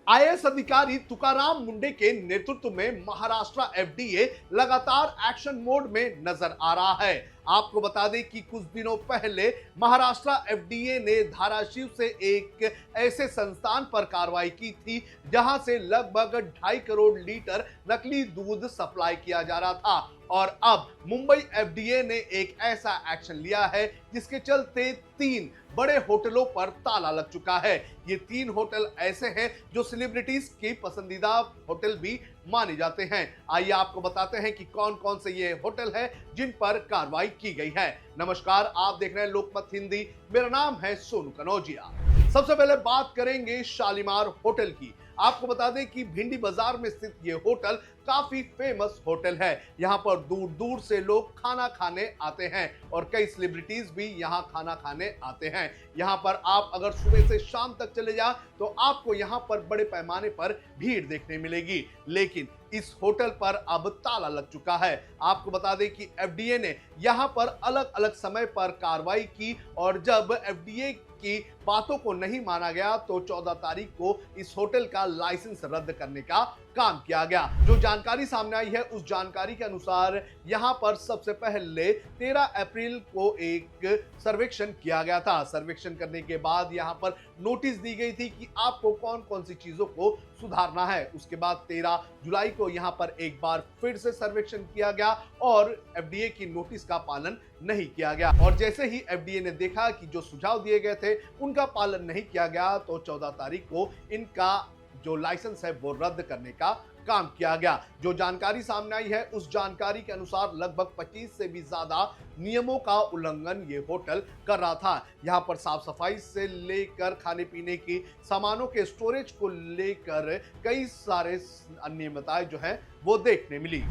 IAS अधिकारी तुकाराम मुंडे के नेतृत्व में महाराष्ट्र एफडीए लगातार एक्शन मोड में नजर आ रहा है। आपको बता दें कि कुछ दिनों पहले महाराष्ट्र एफडीए ने धाराशिव से एक ऐसे संस्थान पर कार्रवाई की थी जहां से लगभग 2.5 करोड़ लीटर नकली दूध सप्लाई किया जा रहा था और अब मुंबई एफडीए ने एक ऐसा एक्शन लिया है जिसके चलते 3 बड़े होटलों पर ताला लग चुका है। ये 3 होटल ऐसे हैं जो सेलिब्रिटीज की पसंदीदा होटल भी माने जाते हैं। आइए आपको बताते हैं कि कौन कौन से ये होटल है जिन पर कार्रवाई की गई है। नमस्कार, आप देख रहे हैं लोकमत हिंदी। मेरा नाम है सोनू कनौजिया। सबसे पहले बात करेंगे शालीमार होटल की। आपको बता दें कि भिंडी बाजार में स्थित ये होटल काफी फेमस होटल है। यहाँ पर दूर दूर से लोग खाना खाने आते हैं और कई सेलिब्रिटीज भी यहाँ खाना खाने आते हैं। यहाँ पर आप अगर सुबह से शाम तक चले जाएं तो आपको यहाँ पर बड़े पैमाने पर भीड़ देखने मिलेगी, लेकिन इस होटल पर अब ताला लग चुका है। आपको बता दें कि एफडीए ने यहाँ पर अलग अलग समय पर कार्रवाई की और जब एफडीए की बातों को नहीं माना गया तो 14 तारीख को इस होटल का लाइसेंस रद्द करने का काम किया गया। जो जानकारी सामने आई है उस जानकारी के अनुसार यहाँ पर सबसे पहले 13 अप्रैल को एक सर्वेक्षण किया गया था। सर्वेक्षण करने के बाद यहाँ पर नोटिस दी गई थी कि आपको कौन कौन सी चीजों को सुधारना है। उसके बाद 13 जुलाई को यहाँ पर एक बार फिर से सर्वेक्षण किया गया और एफडीए की नोटिस का पालन नहीं किया गया और जैसे ही एफडीए ने देखा कि जो सुझाव दिए गए थे उनका पालन नहीं किया गया तो 14 तारीख को इनका जो लाइसेंस है वो रद्द करने का काम किया गया। जो जानकारी सामने आई है उस जानकारी के अनुसार लगभग 25 से भी ज्यादा नियमों का उल्लंघन ये होटल कर रहा था। यहाँ पर साफ सफाई से लेकर खाने पीने की सामानों के स्टोरेज को लेकर कई सारे अनियमितताएं जो है वो देखने मिली।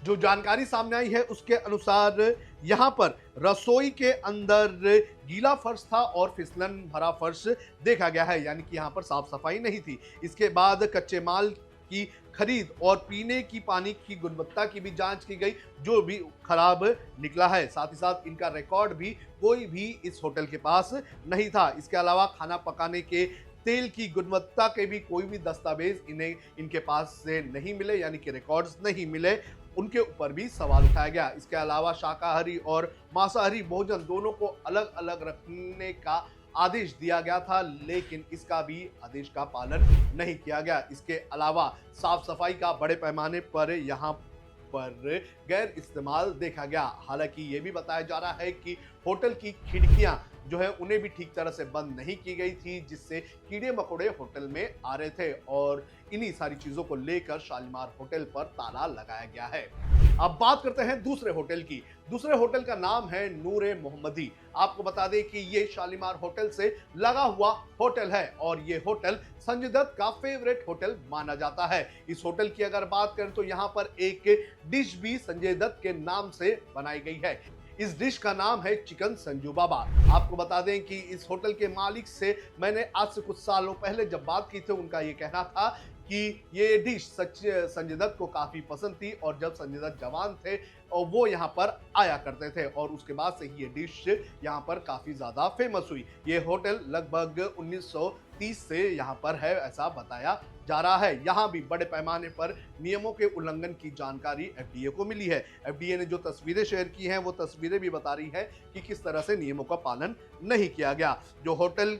जो जानकारी सामने आई है उसके अनुसार यहाँ पर रसोई के अंदर गीला फर्श था और फिसलन भरा फर्श देखा गया है, यानी कि यहाँ पर साफ सफाई नहीं थी। इसके बाद कच्चे माल की खरीद और पीने की पानी की गुणवत्ता की भी जांच की गई जो भी खराब निकला है। साथ ही साथ इनका रिकॉर्ड भी कोई भी इस होटल के पास नहीं था। इसके अलावा खाना पकाने के तेल की गुणवत्ता के भी कोई भी दस्तावेज इनके पास से नहीं मिले, यानी कि रिकॉर्ड्स नहीं मिले। उनके ऊपर भी सवाल उठाया गया। इसके अलावा शाकाहारी और मांसाहारी भोजन दोनों को अलग अलग रखने का आदेश दिया गया था, लेकिन इसका भी आदेश का पालन नहीं किया गया। इसके अलावा साफ सफाई का बड़े पैमाने पर यहाँ पर गैर इस्तेमाल देखा गया। हालांकि ये भी बताया जा रहा है कि होटल की खिड़कियां जो है उन्हें भी ठीक तरह से बंद नहीं की गई थी, जिससे कीड़े मकोड़े होटल में आ रहे थे और इन्हीं सारी चीजों को लेकर शालीमार होटल पर ताला लगाया गया है। अब बात करते हैं दूसरे होटल की। दूसरे होटल का नाम है नूरे मोहम्मदी। आपको बता दें कि ये शालीमार होटल से लगा हुआ होटल है और ये होटल संजय दत्त का फेवरेट होटल माना जाता है। इस होटल की अगर बात करें तो यहाँ पर एक डिश भी संजय दत्त के नाम से बनाई गई है। इस डिश का नाम है चिकन संजू बाबा। आपको बता दें कि इस होटल के मालिक से मैंने आज से कुछ सालों पहले जब बात की थी, उनका ये कहना था कि ये डिश संजय दत्त को काफी पसंद थी और जब संजय दत्त जवान थे और वो यहाँ पर आया करते थे और उसके बाद से ही ये डिश यहाँ पर काफी ज्यादा फेमस हुई। ये होटल लगभग 1930 से यहाँ पर है ऐसा बताया जा रहा है। यहाँ भी बड़े पैमाने पर नियमों के उल्लंघन की जानकारी एफडीए को मिली है। एफडीए ने जो तस्वीरें शेयर की हैं वो तस्वीरें भी बता रही है कि किस तरह से नियमों का पालन नहीं किया गया। जो होटल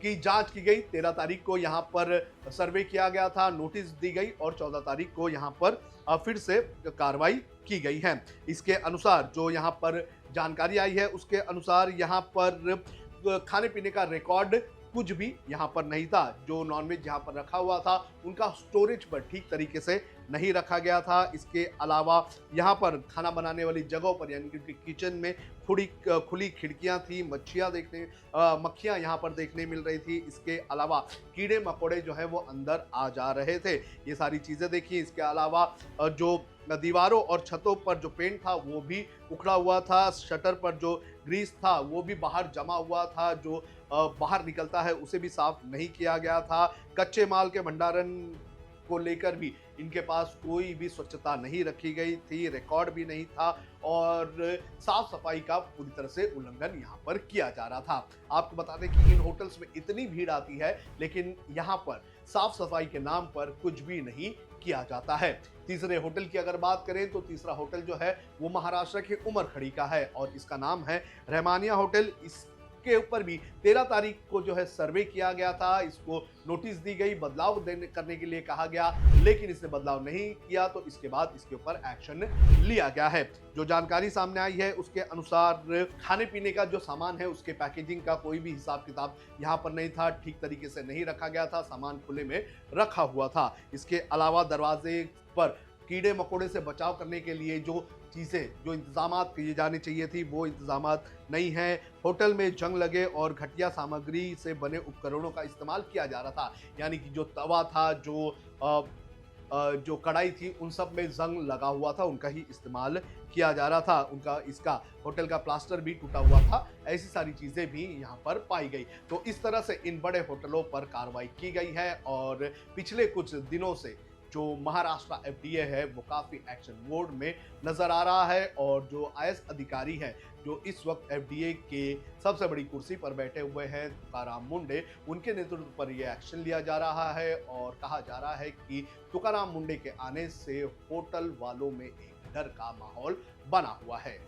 की जांच की गई, 13 तारीख को यहाँ पर सर्वे किया गया था, नोटिस दी गई और 14 तारीख को यहाँ पर फिर से कार्रवाई की गई है। इसके अनुसार जो यहाँ पर जानकारी आई है उसके अनुसार यहाँ पर खाने पीने का रिकॉर्ड कुछ भी यहाँ पर नहीं था। जो नॉनवेज यहाँ पर रखा हुआ था उनका स्टोरेज पर ठीक तरीके से नहीं रखा गया था। इसके अलावा यहाँ पर खाना बनाने वाली जगहों पर यानी कि किचन में खुली खिड़कियाँ थी, मक्खियाँ यहाँ पर देखने मिल रही थी। इसके अलावा कीड़े मकोड़े जो है वो अंदर आ जा रहे थे। ये सारी चीज़ें देखी। इसके अलावा जो दीवारों और छतों पर जो पेंट था वो भी उखड़ा हुआ था। शटर पर जो ग्रीस था वो भी बाहर जमा हुआ था, जो बाहर निकलता है उसे भी साफ नहीं किया गया था। कच्चे माल के भंडारण को लेकर भी इनके पास कोई भी स्वच्छता नहीं रखी गई थी, रिकॉर्ड भी नहीं था और साफ सफाई का पूरी तरह से उल्लंघन यहाँ पर किया जा रहा था। आपको बता दें कि इन होटल्स में इतनी भीड़ आती है लेकिन यहाँ पर साफ सफाई के नाम पर कुछ भी नहीं किया जाता है। तीसरे होटल की अगर बात करें तो तीसरा होटल जो है वो महाराष्ट्र के उमरखड़ी का है और इसका नाम है रहमानिया होटल। इसके ऊपर भी 13 तारीख को जो है सर्वे किया गया था, इसको नोटिस दी गई, बदलाव करने के लिए कहा गया, लेकिन इसने बदलाव नहीं किया तो इसके बाद इसके ऊपर एक्शन लिया गया है। जो जानकारी सामने आई है उसके अनुसार खाने पीने का जो सामान है उसके पैकेजिंग का कोई भी हिसाब किताब यहाँ पर नहीं था, ठीक तरीके से नहीं रखा गया था, सामान खुले में रखा हुआ था। इसके अलावा दरवाजे पर कीड़े मकोड़े से बचाव करने के लिए जो चीज़ें, जो इंतजामात किए जाने चाहिए थी वो इंतजामात नहीं है। होटल में जंग लगे और घटिया सामग्री से बने उपकरणों का इस्तेमाल किया जा रहा था, यानी कि जो तवा था, जो कढ़ाई थी, उन सब में जंग लगा हुआ था, उनका ही इस्तेमाल किया जा रहा था। इसका होटल का प्लास्टर भी टूटा हुआ था। ऐसी सारी चीज़ें भी यहाँ पर पाई गई। तो इस तरह से इन बड़े होटलों पर कार्रवाई की गई है और पिछले कुछ दिनों से जो महाराष्ट्र एफडीए है वो काफ़ी एक्शन मोड में नज़र आ रहा है और जो आईएएस अधिकारी हैं जो इस वक्त एफडीए के सबसे बड़ी कुर्सी पर बैठे हुए हैं तुकाराम मुंडे, उनके नेतृत्व पर यह एक्शन लिया जा रहा है और कहा जा रहा है कि तुकाराम मुंडे के आने से होटल वालों में एक डर का माहौल बना हुआ है।